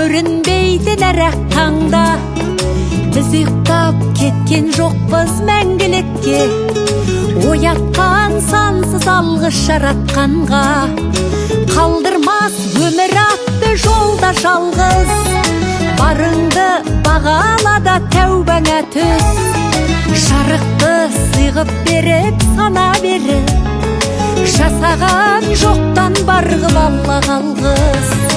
көрінбейді нәрәк таңда. Біз ұйықтап кеткен жоқпыз мәңгілікке, оятқан сансыз алғыс жаратқанға. Қалдырмас өмір атты жолда жалғыз, барыңды бағалада тәубаңа түс. Жарықты сыйғып беріп сана беріп, жасаған жоқтан барғып алла қалғыз.